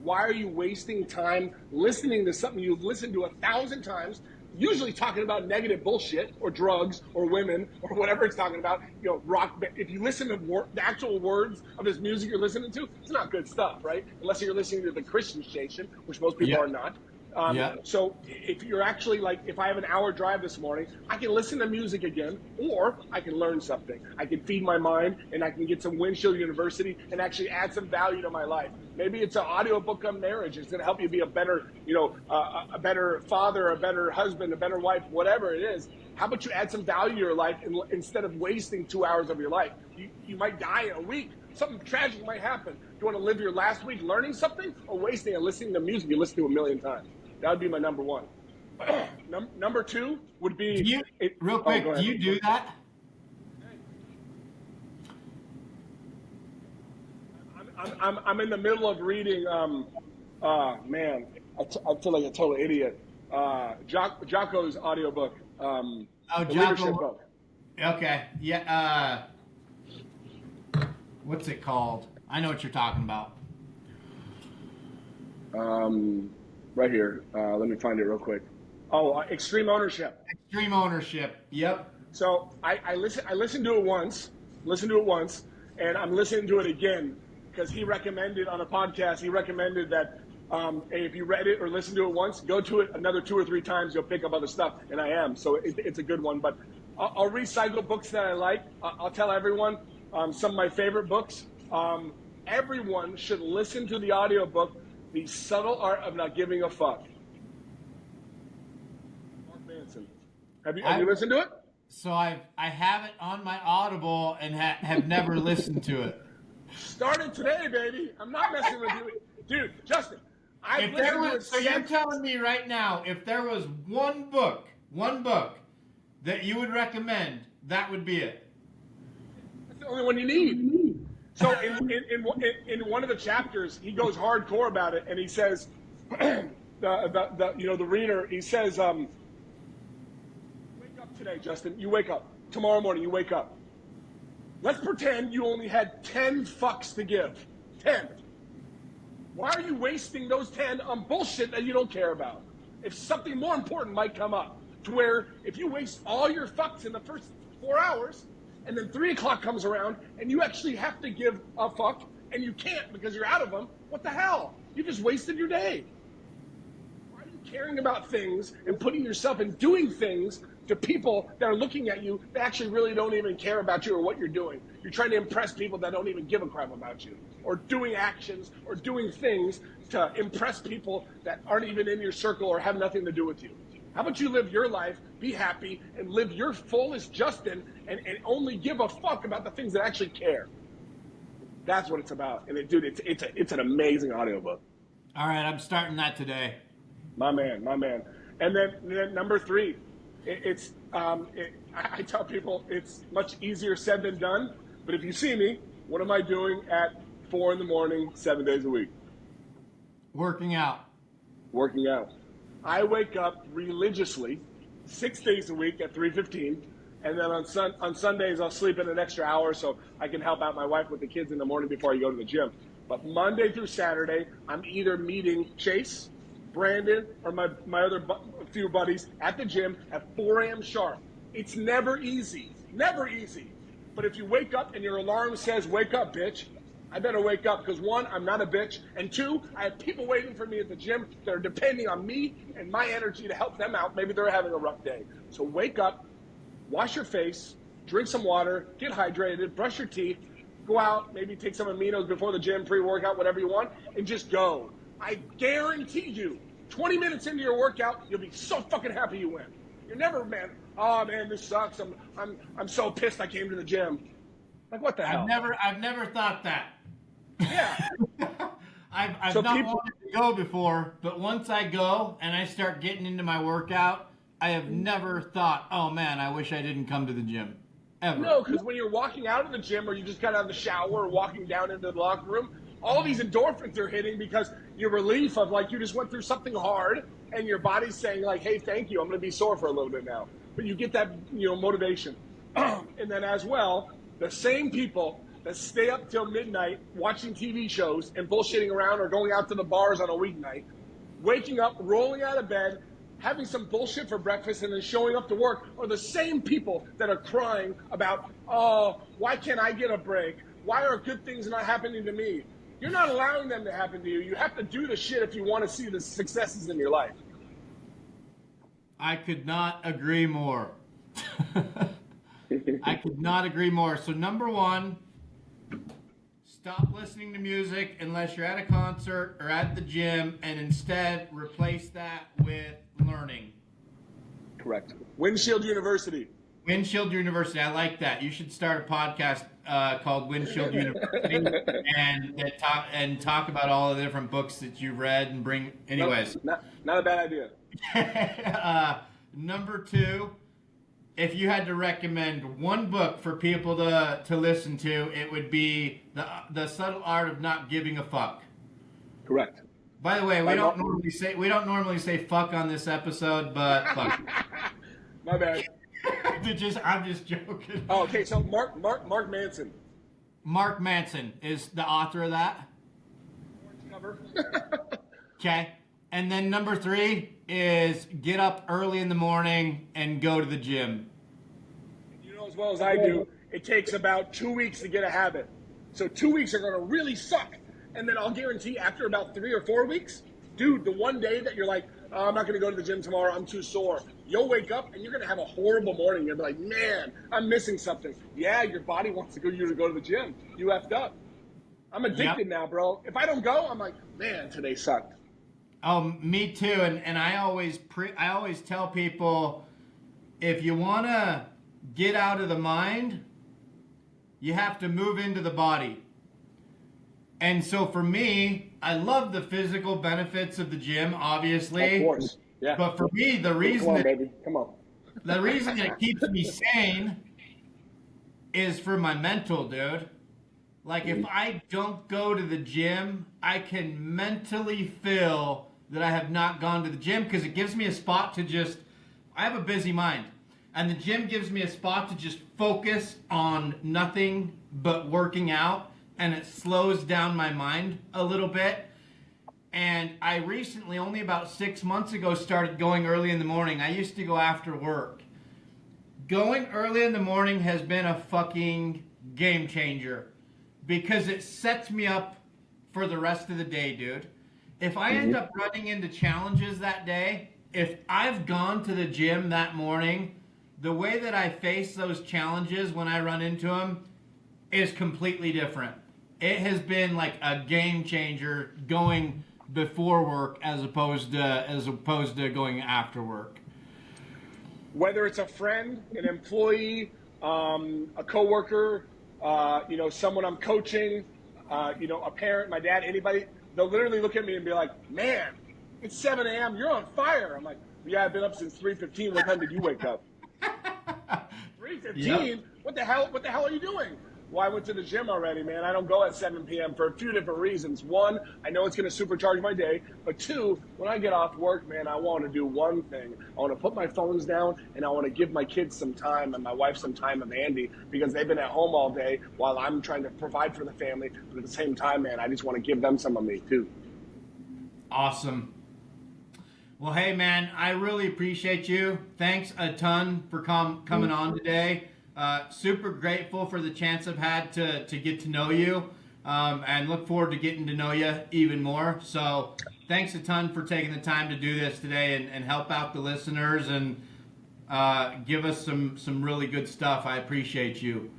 Why are you wasting time listening to something you've listened to 1,000 times, usually talking about negative bullshit or drugs or women or whatever it's talking about? Rock. If you listen to the actual words of this music you're listening to, it's not good stuff, right? Unless you're listening to the Christian station, which most people are not. So if you're actually if I have an hour drive this morning, I can listen to music again, or I can learn something. I can feed my mind, and I can get some Winchell University and actually add some value to my life. Maybe it's an audiobook on marriage. It's going to help you be a better, a better father, a better husband, a better wife, whatever it is. How about you add some value to your life instead of wasting 2 hours of your life? You might die in a week. Something tragic might happen. Do you want to live your last week learning something or wasting and listening to music you listen to 1,000,000 times? That would be my number one. Number 2 would be... Real quick, do you do that? I'm in the middle of reading, man, I feel like a total idiot. Jocko's audiobook. The leadership book. Okay, yeah. What's it called? I know what you're talking about. Right here. Let me find it real quick. Oh, Extreme Ownership. Extreme Ownership. Yep. So I listened to it once, and I'm listening to it again because he recommended on a podcast. He recommended that if you read it or listened to it once, go to it another 2 or 3 times. You'll pick up other stuff, and I am. So it's a good one. But I'll recycle books that I like. I'll tell everyone some of my favorite books. Everyone should listen to the audiobook. The Subtle Art of Not Giving a Fuck. Mark Manson. Have you listened to it? So I have it on my Audible and have never listened to it. Start it today, baby. I'm not messing with you. Dude, Justin, so you're telling me right now, if there was one book that you would recommend, that would be it? That's the only one you need. So in one of the chapters, he goes hardcore about it, and he says, the reader, he says, wake up today, Justin. You wake up. Tomorrow morning, you wake up. Let's pretend you only had 10 fucks to give. 10. Why are you wasting those 10 on bullshit that you don't care about? If something more important might come up, to where if you waste all your fucks in the first 4 hours, and then 3 o'clock comes around, and you actually have to give a fuck, and you can't because you're out of them, what the hell? You just wasted your day. Why are you caring about things and putting yourself and doing things to people that are looking at you that actually really don't even care about you or what you're doing? You're trying to impress people that don't even give a crap about you, or doing actions or doing things to impress people that aren't even in your circle or have nothing to do with you. How about you live your life, be happy, and live your fullest Justin, and only give a fuck about the things that actually care? That's what it's about. And it's an amazing audiobook. All right, I'm starting that today. My man. And then number 3, I tell people it's much easier said than done. But if you see me, what am I doing at 4 in the morning, 7 days a week? Working out. I wake up religiously 6 days a week at 3:15, and then on Sundays I'll sleep in an extra hour so I can help out my wife with the kids in the morning before I go to the gym. But Monday through Saturday, I'm either meeting Chase, Brandon, or my other few buddies at the gym at 4 a.m. sharp. It's never easy, never easy. But if you wake up and your alarm says, wake up, bitch, I better wake up because one, I'm not a bitch, and two, I have people waiting for me at the gym that are depending on me and my energy to help them out. Maybe they're having a rough day. So wake up, wash your face, drink some water, get hydrated, brush your teeth, go out, maybe take some aminos before the gym, pre-workout, whatever you want, and just go. I guarantee you, 20 minutes into your workout, you'll be so fucking happy you went. You're never, man, oh man, this sucks. I'm so pissed I came to the gym. Like, what the hell? I've never thought that. Yeah. I've not wanted to go before, but once I go and I start getting into my workout, I have never thought, oh man, I wish I didn't come to the gym. Ever. No, because when you're walking out of the gym or you just got out of the shower or walking down into the locker room, all these endorphins are hitting because your relief of like you just went through something hard and your body's saying like, hey, thank you, I'm going to be sore for a little bit now. But you get that, motivation. And then as well, the same people that stay up till midnight watching TV shows and bullshitting around or going out to the bars on a weeknight, waking up, rolling out of bed, having some bullshit for breakfast and then showing up to work are the same people that are crying about, oh, why can't I get a break? Why are good things not happening to me? You're not allowing them to happen to you. You have to do the shit if you want to see the successes in your life. I could not agree more. I could not agree more. So number one, stop listening to music unless you're at a concert or at the gym, and instead replace that with learning. Correct. Windshield University. Windshield University. I like that. You should start a podcast called Windshield University and talk about all the different books that you've read and bring. Anyways, not a bad idea. Number two, if you had to recommend one book for people to listen to, it would be the Subtle Art of Not Giving a Fuck. Correct. By the way, we don't normally say fuck on this episode, but fuck. My bad. I'm just joking. Oh, okay. So Mark Manson. Mark Manson is the author of that. Cover. Okay. And then number three is get up early in the morning and go to the gym. You know as well as I do, it takes about 2 weeks to get a habit. So 2 weeks are going to really suck. And then I'll guarantee after about 3 or 4 weeks, dude, the one day that you're like, oh, I'm not going to go to the gym tomorrow, I'm too sore. You'll wake up and you're going to have a horrible morning. You'll be like, man, I'm missing something. Yeah, your body wants you to go to the gym. You effed up. I'm addicted now, bro. If I don't go, I'm like, man, today sucked. Oh, me too. And I always tell people, if you want to get out of the mind, you have to move into the body. And so for me, I love the physical benefits of the gym, obviously. Of course, yeah. But for me, the reason that it keeps me sane is for my mental, dude. Like, if I don't go to the gym, I can mentally feel that I have not gone to the gym because it gives me a spot to just, I have a busy mind. And the gym gives me a spot to just focus on nothing but working out, and it slows down my mind a little bit. And I recently, only about 6 months ago, started going early in the morning. I used to go after work. Going early in the morning has been a fucking game changer because it sets me up for the rest of the day, dude. If I end up running into challenges that day, if I've gone to the gym that morning, the way that I face those challenges when I run into them is completely different. It has been like a game changer going before work as opposed to going after work. Whether it's a friend, an employee, a coworker, someone I'm coaching, a parent, my dad, anybody, they'll literally look at me and be like, man, it's 7 a.m., you're on fire. I'm like, yeah, I've been up since 3:15. What time did you wake up? 3:15? Yep. What the hell are you doing? Well, I went to the gym already, man. I don't go at 7 p.m. for a few different reasons. One, I know it's going to supercharge my day. But two, when I get off work, man, I want to do one thing. I want to put my phones down, and I want to give my kids some time and my wife some time with Andy, because they've been at home all day while I'm trying to provide for the family. But at the same time, man, I just want to give them some of me too. Awesome. Well, hey, man, I really appreciate you. Thanks a ton for coming on today. Super grateful for the chance I've had to get to know you, and look forward to getting to know you even more. So thanks a ton for taking the time to do this today and help out the listeners and give us some really good stuff. I appreciate you.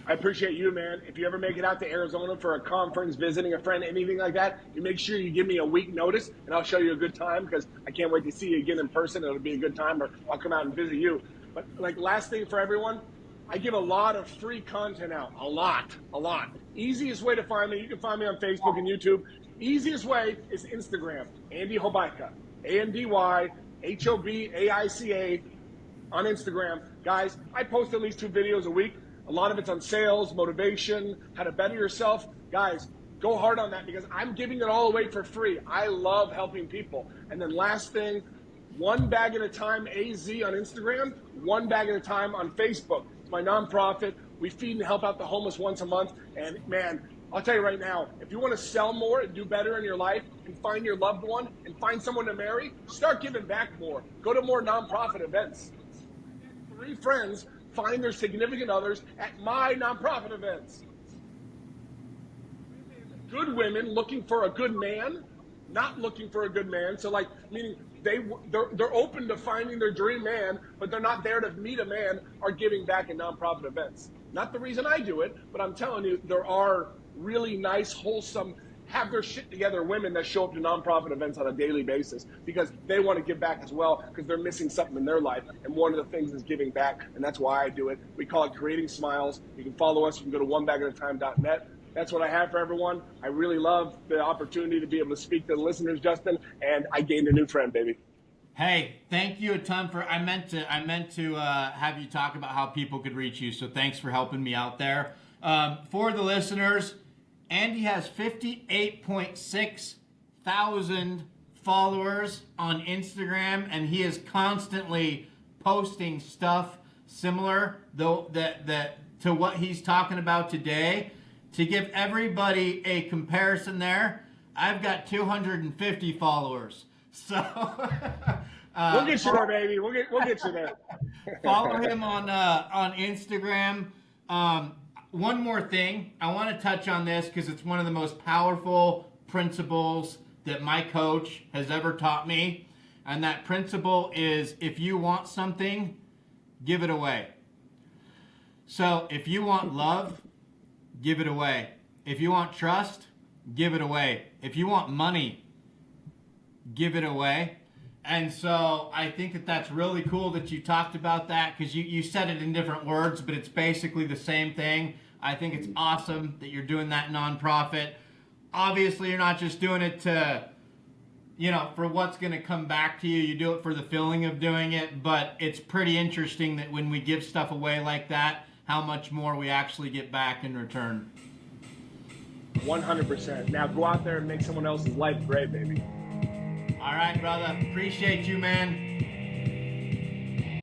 I appreciate you, man. If you ever make it out to Arizona for a conference, visiting a friend, anything like that, you make sure you give me a week notice, and I'll show you a good time, because I can't wait to see you again in person. It'll be a good time, or I'll come out and visit you. But like, last thing for everyone, I give a lot of free content out. A lot. Easiest way to find me, you can find me on Facebook and YouTube. Easiest way is Instagram, Andy Hobaica, ANDYHOBAICA on Instagram. Guys, I post at least 2 videos a week. A lot of it's on sales, motivation, how to better yourself. Guys, go hard on that, because I'm giving it all away for free. I love helping people. And then last thing, One Bag at a Time AZ on Instagram, One Bag at a Time on Facebook. It's my nonprofit. We feed and help out the homeless once a month. And man, I'll tell you right now, if you want to sell more and do better in your life and find your loved one and find someone to marry, start giving back more. Go to more nonprofit events. 3 friends find their significant others at my nonprofit events. Good women looking for a good man, not looking for a good man. So like, meaning they're open to finding their dream man, but they're not there to meet a man, are giving back in nonprofit events. Not the reason I do it, but I'm telling you, there are really nice, wholesome, have their shit together women that show up to nonprofit events on a daily basis, because they want to give back as well, because they're missing something in their life. And one of the things is giving back, and that's why I do it. We call it Creating Smiles. You can follow us. You can go to onebagatatime.net. That's what I have for everyone. I really love the opportunity to be able to speak to the listeners, Justin, and I gained a new friend, baby. Hey, thank you a ton for. I meant to have you talk about how people could reach you. So thanks for helping me out there. For the listeners, Andy has 58.6 thousand followers on Instagram, and he is constantly posting stuff similar that to what he's talking about today. To give everybody a comparison there, I've got 250 followers. So we'll get you there, baby. We'll get you there. Follow him on Instagram. One more thing, I want to touch on this because it's one of the most powerful principles that my coach has ever taught me. And that principle is, if you want something, give it away. So if you want love, give it away. If you want trust, give it away. If you want money, give it away. And so I think that that's really cool that you talked about that, because you said it in different words, but it's basically the same thing. I think it's awesome that you're doing that nonprofit. Obviously, you're not just doing it to, for what's going to come back to you. You do it for the feeling of doing it, but it's pretty interesting that when we give stuff away like that, how much more we actually get back in return. 100%. Now go out there and make someone else's life great, baby. All right, brother. Appreciate you, man.